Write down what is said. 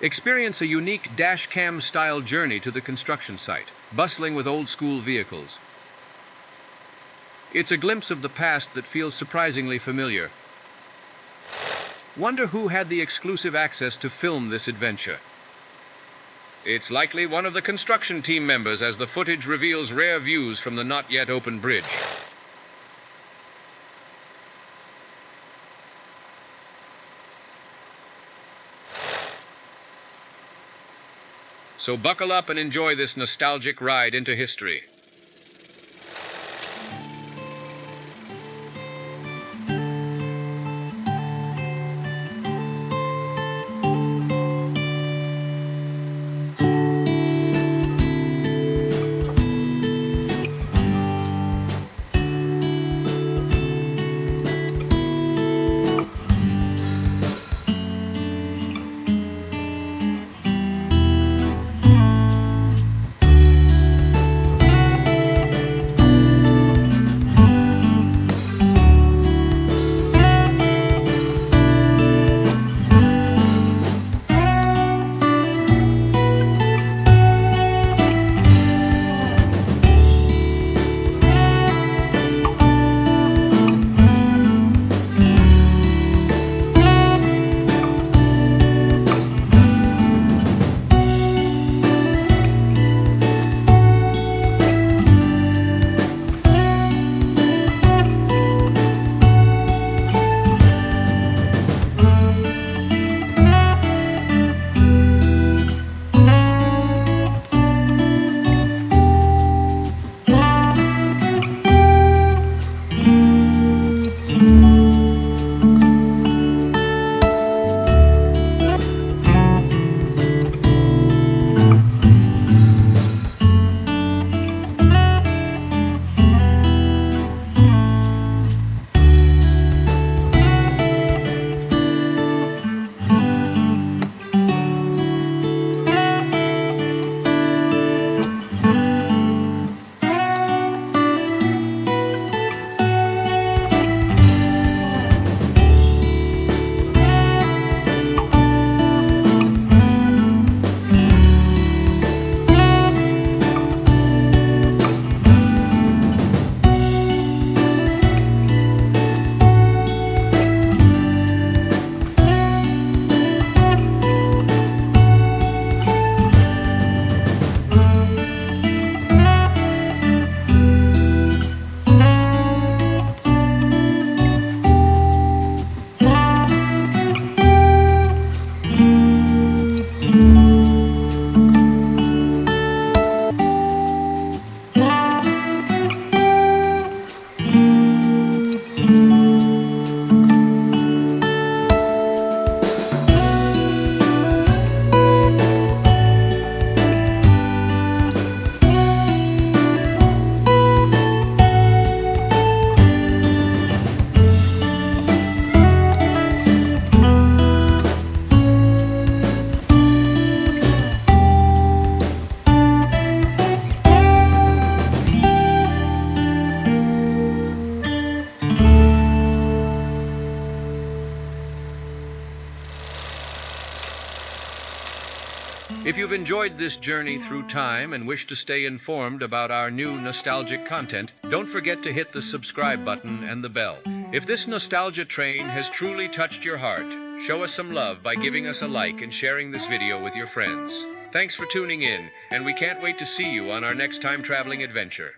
Experience a unique dash cam style journey to the construction site, bustling with old school vehicles. It's a glimpse of the past that feels surprisingly familiar. Wonder who had the exclusive access to film this adventure. It's likely one of the construction team members, as the footage reveals rare views from the not yet open bridge. So buckle up and enjoy this nostalgic ride into history. If you've enjoyed this journey through time and wish to stay informed about our new nostalgic content, don't forget to hit the subscribe button and the bell. If this nostalgia train has truly touched your heart, show us some love by giving us a like and sharing this video with your friends. Thanks for tuning in, and we can't wait to see you on our next time-traveling adventure.